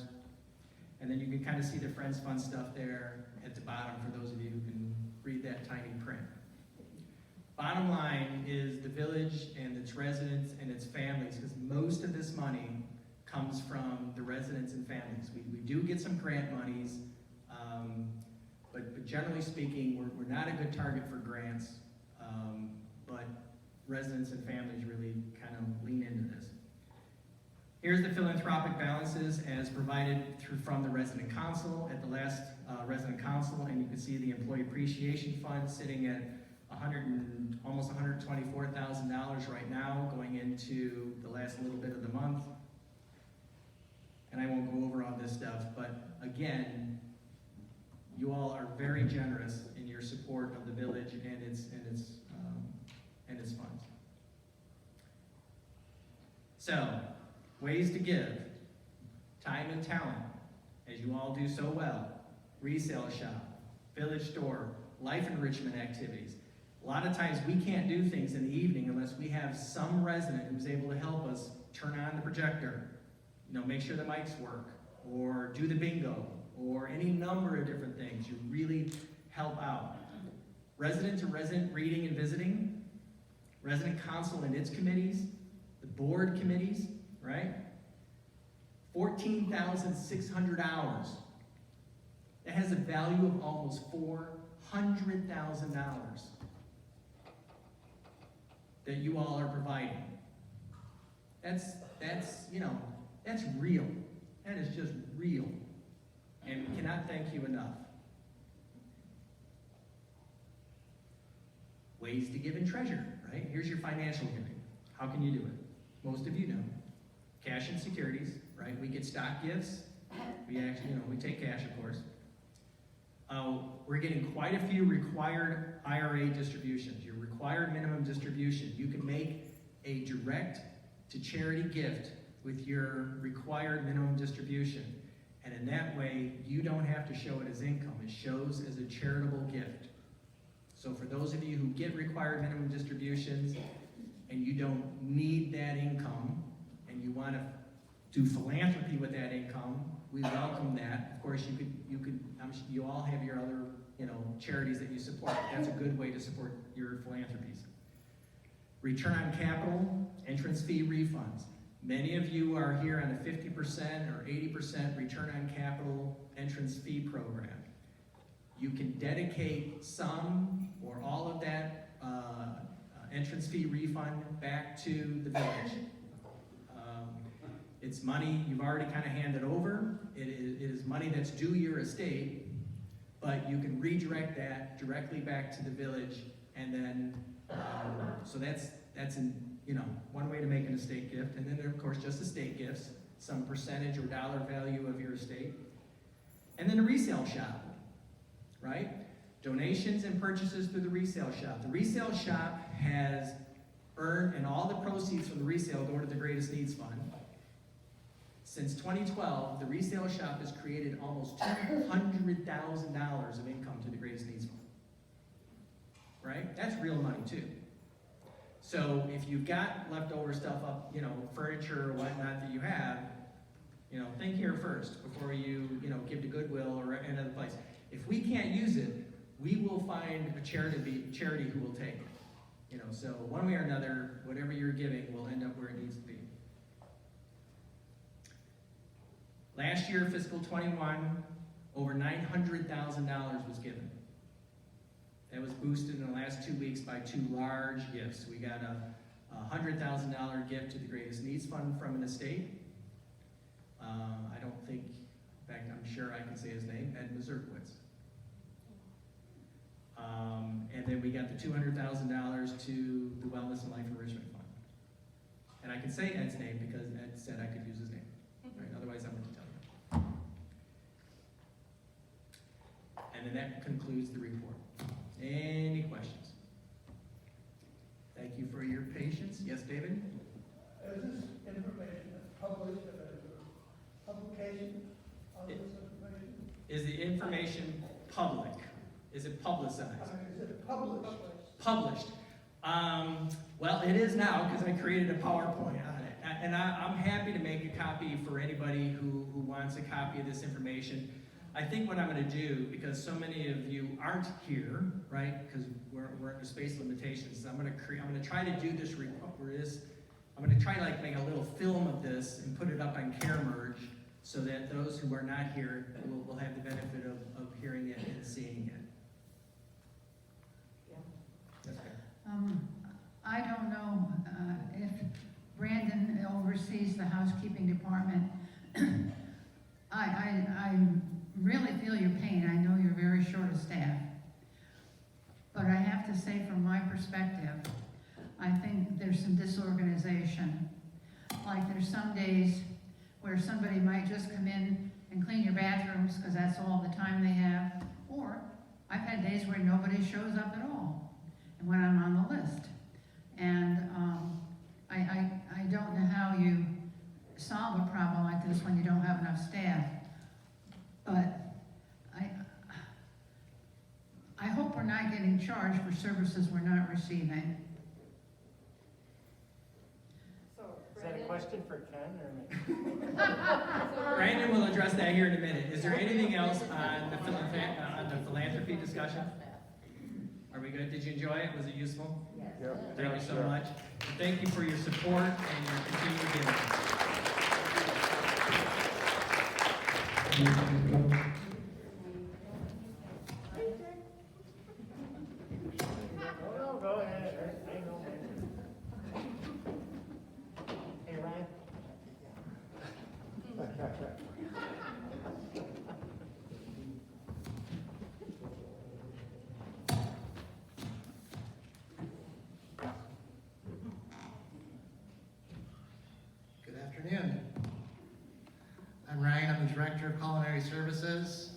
And then you can kind of see the Friends Fund stuff there at the bottom for those of you who can read that tiny print. Bottom line is the village and its residents and its families, because most of this money comes from the residents and families. We do get some grant monies, but generally speaking, we're not a good target for grants, but residents and families really kind of lean into this. Here's the philanthropic balances as provided from the resident council at the last resident council, and you can see the employee appreciation fund sitting at almost $124,000 right now, going into the last little bit of the month. And I won't go over all this stuff, but again, you all are very generous in your support of the village and its funds. So, ways to give: time and talent, as you all do so well. Resale shop, village store, life enrichment activities. A lot of times we can't do things in the evening unless we have some resident who's able to help us turn on the projector, make sure the mics work, or do the bingo, or any number of different things. You really help out. Resident to resident reading and visiting, resident council and its committees, the board committees, right? 14,600 hours. That has a value of almost $400,000 that you all are providing. That's real. That is just real. And we cannot thank you enough. Ways to give and treasure, right? Here's your financial giving. How can you do it? Most of you know. Cash and securities, right? We get stock gifts. We actually, we take cash, of course. We're getting quite a few required IRA distributions. Your required minimum distribution. You can make a direct to charity gift with your required minimum distribution. And in that way, you don't have to show it as income. It shows as a charitable gift. So for those of you who get required minimum distributions and you don't need that income and you want to do philanthropy with that income, we welcome that. Of course, you all have your other, charities that you support. That's a good way to support your philanthropies. Return on capital, entrance fee refunds. Many of you are here on a 50% or 80% return on capital entrance fee program. You can dedicate some or all of that entrance fee refund back to the village. It's money you've already kind of handed over. It is money that's due your estate, but you can redirect that directly back to the village, and then so that's one way to make an estate gift. And then there are, of course, just estate gifts, some percentage or dollar value of your estate. And then a resale shop, right? Donations and purchases through the resale shop. The resale shop has earned, and all the proceeds from the resale go to the Greatest Needs Fund. Since 2012, the resale shop has created almost $200,000 of income to the Greatest Needs Fund. Right? That's real money too. So if you've got leftover stuff up, furniture or whatnot that you have, think here first before you, give to Goodwill or another place. If we can't use it, we will find a charity who will take it. So one way or another, whatever you're giving will end up where it needs to be. Last year, fiscal 21, over $900,000 was given. That was boosted in the last 2 weeks by 2 large gifts. We got a $100,000 gift to the Greatest Needs Fund from an estate. I don't think, in fact, I'm sure I can say his name, Ed Mazurkowitz. And then we got the $200,000 to the Wellness and Life Enrichment Fund. And I can say Ed's name because Ed said I could use his name. Right? Otherwise, I wouldn't tell you. then that concludes the report. Any questions? Thank you for your patience. Yes, David? Is this information published as a publication of this information? Is the information public? Is it publicized? Is it published? Published. Well, it is now because I created a PowerPoint on it. And I'm happy to make a copy for anybody who wants a copy of this information. I think what I'm going to do, because so many of you aren't here, right? Because we're under space limitations. I'm going to try to do this I'm going to try to like make a little film of this and put it up on CareMerge so that those who are not here will have the benefit of hearing it and seeing it. That's okay. I don't know if Brandon oversees the housekeeping department. I really feel your pain. I know you're very short of staff. But I have to say, from my perspective, I think there's some disorganization. Like there's some days where somebody might just come in and clean your bathrooms because that's all the time they have. Or I've had days where nobody shows up at all and when I'm on the list. And I don't know how you solve a problem like this when you don't have enough staff. But I hope we're not getting charged for services we're not receiving. Is that a question for Ken or me? Brandon will address that here in a minute. Is there anything else on the philanthropy discussion? Are we good? Did you enjoy it? Was it useful? Yes. Thank you so much. And thank you for your support and your continued giving. No, go ahead. I know. Hey, Ryan. Good afternoon. I'm Ryan. I'm the Director of Culinary Services.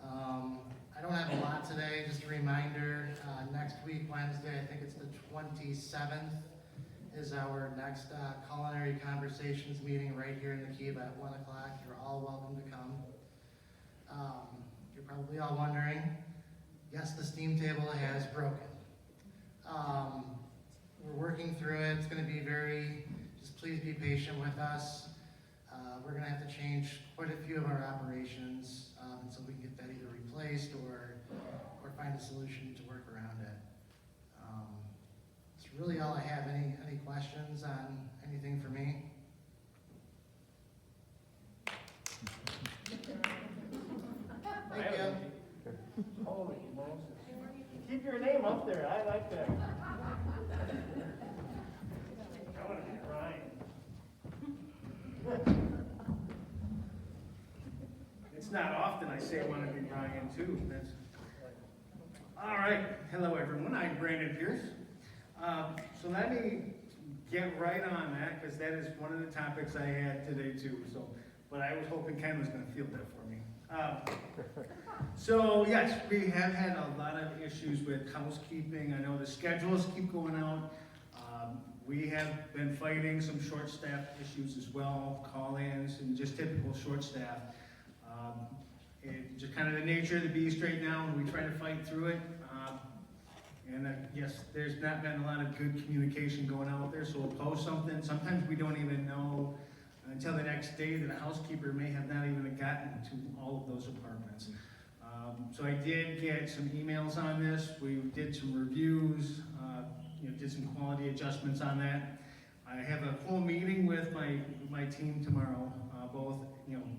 I don't have a lot today, just a reminder, next week, Wednesday, I think it's the 27th, is our next Culinary Conversations meeting right here in the Kiva at 1 o'clock. You're all welcome to come. You're probably all wondering, yes, the steam table has broken. We're working through it. It's going to be just please be patient with us. We're going to have to change quite a few of our operations so we can get that either replaced or find a solution to work around it. That's really all I have. Any questions on anything for me? Thank you. Holy Moses. Keep your name up there. I like that. I want to be Ryan. It's not often I say I want to be Brian too. All right. Hello, everyone. I'm Brandon Pierce. So let me get right on that because that is one of the topics I had today too. But I was hoping Ken was going to field that for me. So yes, we have had a lot of issues with housekeeping. I know the schedules keep going out. We have been fighting some short staff issues as well, call-ins and just typical short staff. It's just kind of the nature of the beast right now, and we try to fight through it. Yes, there's not been a lot of good communication going out there, so we'll post something. Sometimes we don't even know until the next day that a housekeeper may have not even gotten to all of those apartments. So I did get some emails on this. We did some reviews, did some quality adjustments on that. I have a full meeting with my team tomorrow, both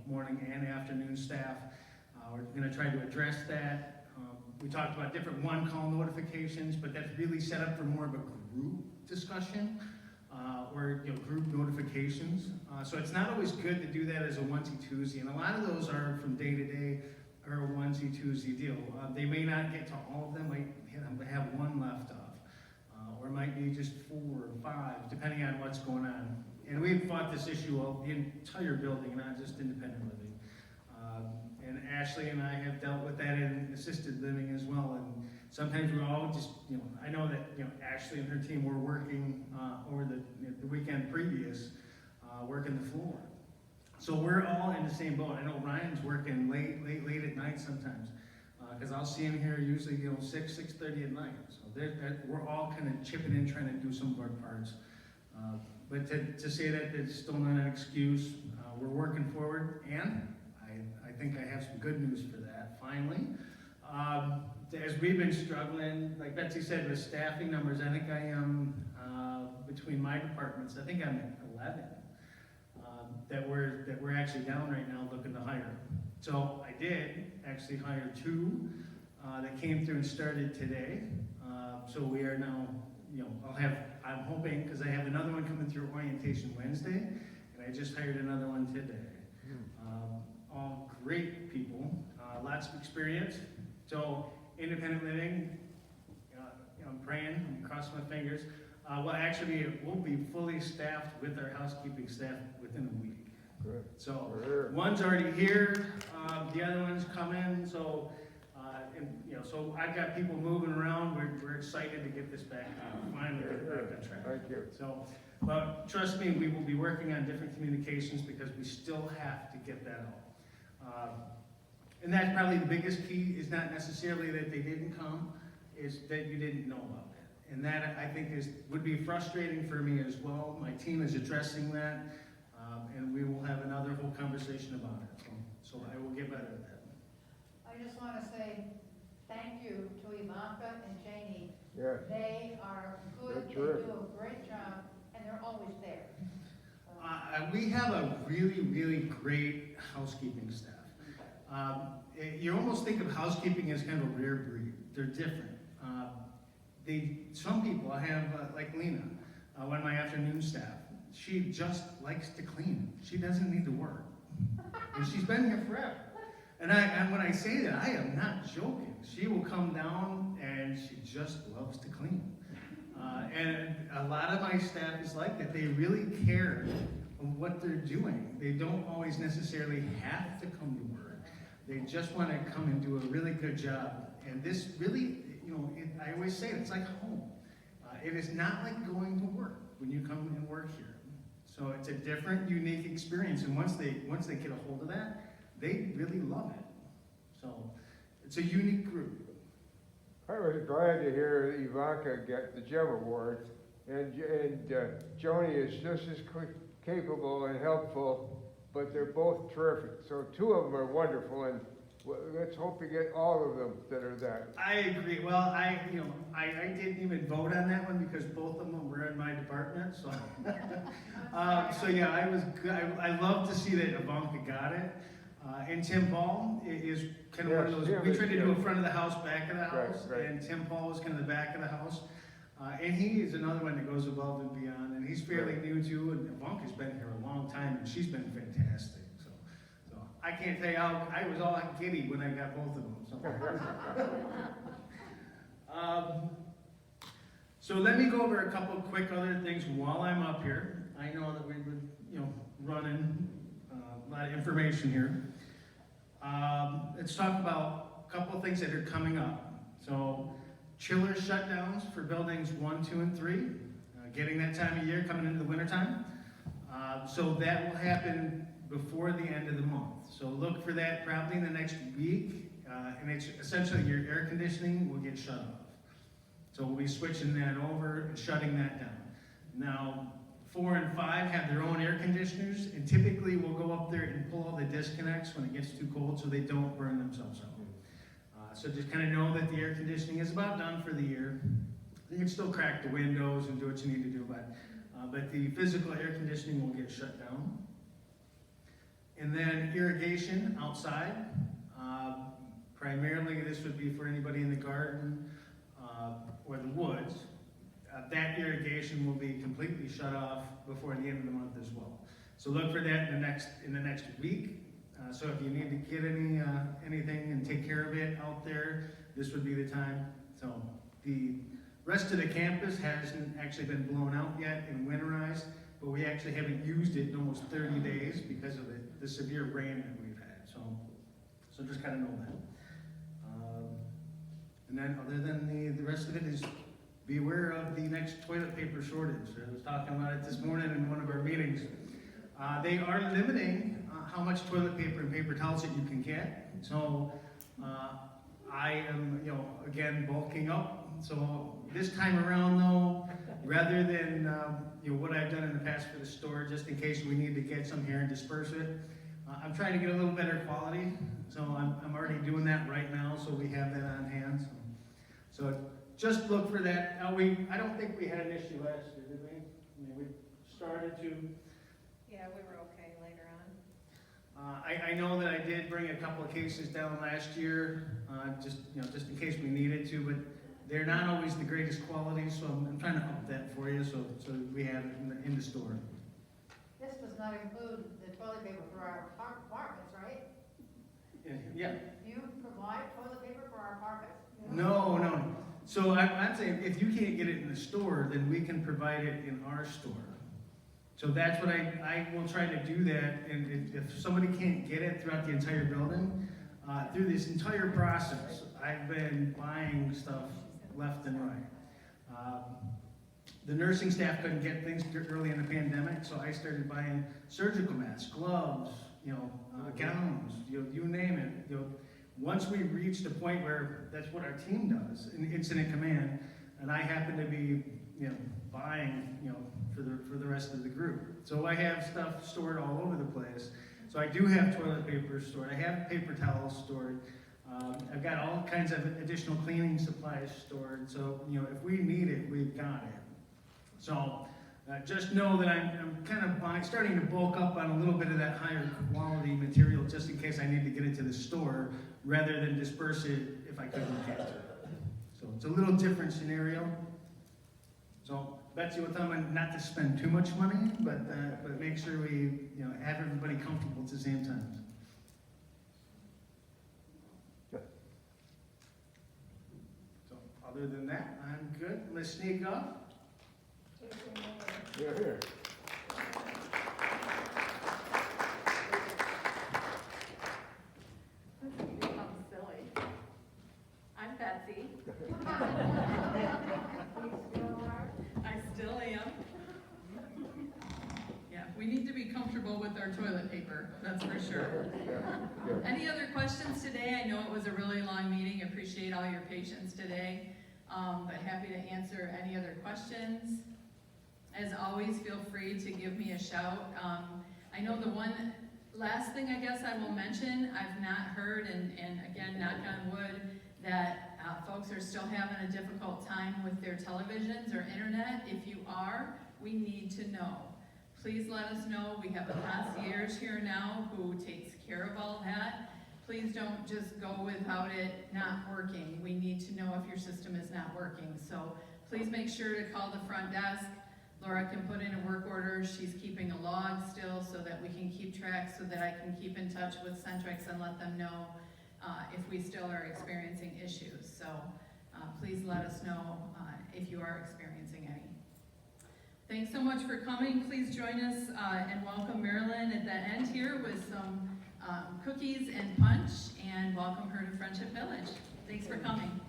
morning and afternoon staff. We're going to try to address that. We talked about different one-call notifications, but that's really set up for more of a group discussion or group notifications. So it's not always good to do that as a onesie-twosie, and a lot of those are from day to day or a onesie-twosie deal. They may not get to all of them, might have one left off, or it might be just 4 or 5, depending on what's going on. And we've fought this issue of the entire building, not just independent living. And Ash Ashley and I have dealt with that in assisted living as well, and sometimes we're all just, I know that, Ashley and her team were working over the weekend previous, working the floor. So we're all in the same boat. I know Ryan's working late at night sometimes, because I'll see him here usually, 6:30 at night. So we're all kind of chipping in, trying to do some of our parts. But to say that it's still not an excuse, we're working forward, and I think I have some good news for that, finally. As we've been struggling, like Betsy said, with staffing numbers, I think I am, between my departments, I think I'm at 11 that we're actually down right now looking to hire. So I did actually hire 2 that came through and started today. So we are now, I'm hoping, because I have another one coming through orientation Wednesday, and I just hired another one today. All great people, lots of experience. So independent living, I'm praying, I'm crossing my fingers. We'll be fully staffed with our housekeeping staff within a week. Good. So Sure. one's already here, the other one's coming. So, so I've got people moving around. We're excited to get this back, finally get back on track. Thank you. So, but trust me, we will be working on different communications because we still have to get that out. And that's probably the biggest key, is not necessarily that they didn't come, is that you didn't know about it. And that, I think, would be frustrating for me as well. My team is addressing that, and we will have another whole conversation about it. So I will get better at that. I just want to say thank you to Ivanka and Janie. Yes. They are good, They're they terrific. do a great job, and they're always there. We have a really, really great housekeeping staff. You almost think of housekeeping as kind of a rare breed. They're different. Some people, I have, like Lena, one of my afternoon staff, she just likes to clean. She doesn't need to work. And she's been here forever. And when I say that, I am not joking. She will come down and she just loves to clean. And a lot of my staff is like that. They really care what they're doing. They don't always necessarily have to come to work. They just want to come and do a really good job. And this really, I always say it's like home. It is not like going to work when you come and work here. So it's a different, unique experience. And once they get a hold of that, they really love it. So it's a unique group. I was glad to hear Ivanka get the GEM Award, and Joni is just as capable and helpful, but they're both terrific. So 2 of them are wonderful, and let's hope we get all of them that are that. I agree. Well, I didn't even vote on that one because both of them were in my department. So, so yeah, I love to see that Ivanka got it. And Tim Paul is kind of one of those. We tried to do a front of the house, back of the house, Right. and Tim Paul is kind of the back of the house. And he is another one that goes above and beyond. And he's fairly new too. And Ivanka's been here a long time, and she's been fantastic. So I can't tell you how I was all giddy when I got both of them. So let me go over a couple of quick other things while I'm up here. I know that we would, running a lot of information here. Let's talk about a couple of things that are coming up. So chiller shutdowns for buildings 1, 2, and 3. Getting that time of year coming into the wintertime. So that will happen before the end of the month. So look for that probably in the next week. And it's essentially your air conditioning will get shut off. So we'll be switching that over and shutting that down. Now, 4 and 5 have their own air conditioners, and typically we'll go up there and pull all the disconnects when it gets too cold so they don't burn themselves out. So just kind of know that the air conditioning is about done for the year. You can still crack the windows and do what you need to do, but the physical air conditioning will get shut down. And then irrigation outside. Primarily this would be for anybody in the garden or the woods. That irrigation will be completely shut off before the end of the month as well. So look for that in the next week. So if you need to get anything and take care of it out there, this would be the time. So the rest of the campus hasn't actually been blown out yet and winterized, but we actually haven't used it in almost 30 days because of the severe rain that we've had. So So just kind of know that. And then other than the rest of it is be aware of the next toilet paper shortage. I was talking about it this morning in one of our meetings. They are limiting how much toilet paper and paper towels that you can get. So I am, again, bulking up. So this time around though, rather than what I've done in the past for the store, just in case we need to get some here and disperse it, I'm trying to get a little better quality. So I'm already doing that right now, so we have that on hand. So just look for that. Now I don't think we had an issue last year, did we? I mean, we started to. Yeah, we were okay later on. I know that I did bring a couple of cases down last year, just in case we needed to, but they're not always the greatest quality, so I'm trying to up that for you, so we have it in the store. This does not include the toilet paper for our apartments, right? Yeah. Do you provide toilet paper for our apartments? No. So I'm saying if you can't get it in the store, then we can provide it in our store. So that's what I will try to do that, and if somebody can't get it throughout the entire building, through this entire process, I've been buying stuff left and right. The nursing staff couldn't get things early in the pandemic, so I started buying surgical masks, gloves, gowns, you name it. Once we reached a point where that's what our team does in incident command, and I happen to be, buying, for the rest of the group. So I have stuff stored all over the place. So I do have toilet paper stored. I have paper towels stored. I've got all kinds of additional cleaning supplies stored. So, if we need it, we've got it. So just know that I'm kind of starting to bulk up on a little bit of that higher quality material just in case I need to get it to the store rather than disperse it if I couldn't get to it. So it's a little different scenario. So Betsy will tell me not to spend too much money, but make sure we have everybody comfortable at the same time. So other than that, I'm good. I'm gonna sneak off. Here. This has become silly. I'm Betsy. I still am. Yeah, we need to be comfortable with our toilet paper, that's for sure. Any other questions today? I know it was a really long meeting. Appreciate all your patience today, but happy to answer any other questions. As always, feel free to give me a shout. I know the one last thing I guess I will mention, I've not heard, and again, knock on wood, that folks are still having a difficult time with their televisions or internet. If you are, we need to know. Please let us know. We have a concierge here now who takes care of all that. Please don't just go without it not working. We need to know if your system is not working. So please make sure to call the front desk. Laura can put in a work order. She's keeping a log still so that we can keep track, so that I can keep in touch with Centrix and let them know if we still are experiencing issues. So please let us know if you are experiencing any. Thanks so much for coming. Please join us and welcome Marilyn at the end here with some cookies and punch, and welcome her to Friendship Village. Thanks for coming.